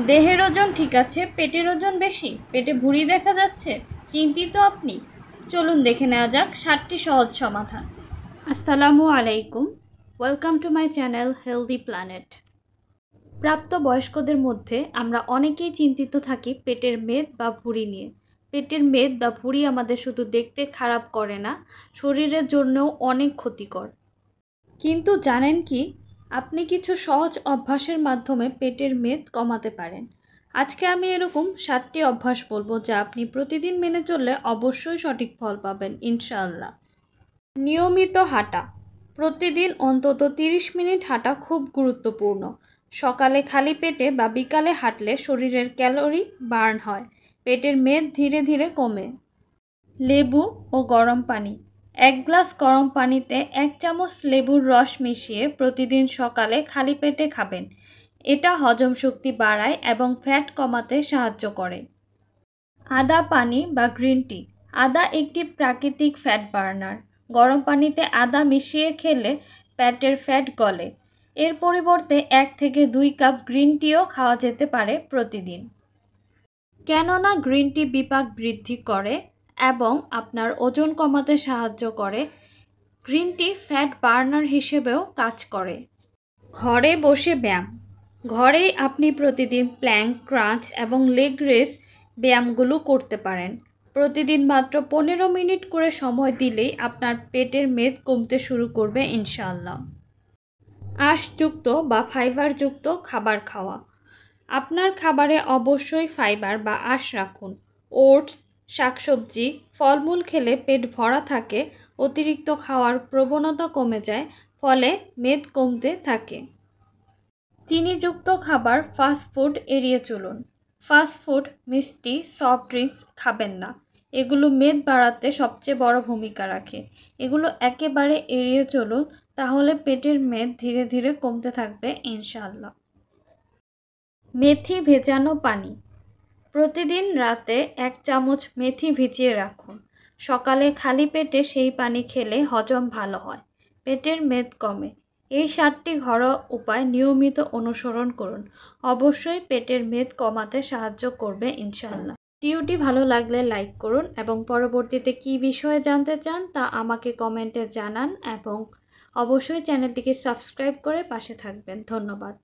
দেহের ওজন ঠিক আছে, পেটের ওজন বেশি, পেটে ভুঁড়ি দেখা যাচ্ছে, চিন্তিত আপনি? চলুন দেখে নেওয়া যাক 7টি সহজ সমাধান। আসসালামু আলাইকুম, welcome to my channel healthy planet. প্রাপ্তবয়স্কদের মধ্যে আমরা অনেকেই চিন্তিত থাকি পেটের মেদ বা ভুঁড়ি নিয়ে। পেটের মেদ বা ভুঁড়ি আমাদের শুধু দেখতে খারাপ করে না, শরীরের জন্যও অনেক ক্ষতিকর। কিন্তু জানেন কি, আপনি কিছু সহজ অভ্যাসের মাধ্যমে পেটের মেদ কমাতে পারেন। আজকে আমি এরকম 7টি অভ্যাস বলবো যা আপনি প্রতিদিন মেনে চললে অবশ্যই সঠিক ফল পাবেন ইনশাআল্লাহ। নিয়মিত হাঁটা, প্রতিদিন অন্তত 30 মিনিট হাঁটা খুব গুরুত্বপূর্ণ। সকালে খালি পেটে বা বিকালে হাঁটলে শরীরের ক্যালোরি বার্ন হয়, পেটের মেদ ধীরে ধীরে কমে। লেবু ও গরম পানি, 1 গ্লাস গরম পানিতে 1 চামচ লেবুর রস মিশিয়ে প্রতিদিন সকালে খালি পেটে খাবেন। এটা হজম শক্তি বাড়ায় এবং ফ্যাট কমাতে সাহায্য করে। আদা পানি বা গ্রিন টি, আদা একটি প্রাকৃতিক ফ্যাট বার্নার। গরম পানিতে আদা মিশিয়ে খেলে পেটের ফ্যাট গলে। এর পরিবর্তে 1 থেকে 2 কাপ গ্রিন টিও খাওয়া যেতে পারে প্রতিদিন। কেননা গ্রিন টি বিপাক বৃদ্ধি করে এবং আপনার ওজন কমাতে সাহায্য করে। গ্রিন টি ফ্যাট বার্নার হিসেবেও কাজ করে। ঘরে বসে ব্যায়াম, ঘরেই আপনি প্রতিদিন প্ল্যাঙ্ক, ক্রাঞ্চ এবং লেগ রেস ব্যায়ামগুলো করতে পারেন। প্রতিদিন মাত্র 15 মিনিট করে সময় দিলেই আপনার পেটের মেদ কমতে শুরু করবে ইনশাআল্লাহ। আঁশযুক্ত বা ফাইবারযুক্ত খাবার খাওয়া, আপনার খাবারে অবশ্যই ফাইবার বা আঁশ রাখুন। ওটস, শাকসবজি, ফলমূল খেলে পেট ভরা থাকে, অতিরিক্ত খাওয়ার প্রবণতা কমে যায়, ফলে মেদ কমতে থাকে। চিনিযুক্ত খাবার, ফাস্টফুড এড়িয়ে চলুন। ফাস্টফুড, মিষ্টি, সফট ড্রিঙ্কস খাবেন না। এগুলো মেদ বাড়াতে সবচেয়ে বড় ভূমিকা রাখে। এগুলো একেবারে এড়িয়ে চলুন, তাহলে পেটের মেদ ধীরে ধীরে কমতে থাকবে ইনশাআল্লাহ। মেথি ভেজানো পানি, প্রতিদিন রাতে 1 চামচ মেথি ভিজিয়ে রাখুন। সকালে খালি পেটে সেই পানি খেলে হজম ভালো হয়, পেটের মেদ কমে। এই 7টি ঘরোয়া উপায় নিয়মিত অনুসরণ করুন, অবশ্যই পেটের মেদ কমাতে সাহায্য করবে ইনশাআল্লাহ। ভিডিওটি ভালো লাগলে লাইক করুন এবং পরবর্তীতে কী বিষয়ে জানতে চান তা আমাকে কমেন্টে জানান এবং অবশ্যই চ্যানেলটিকে সাবস্ক্রাইব করে পাশে থাকবেন। ধন্যবাদ।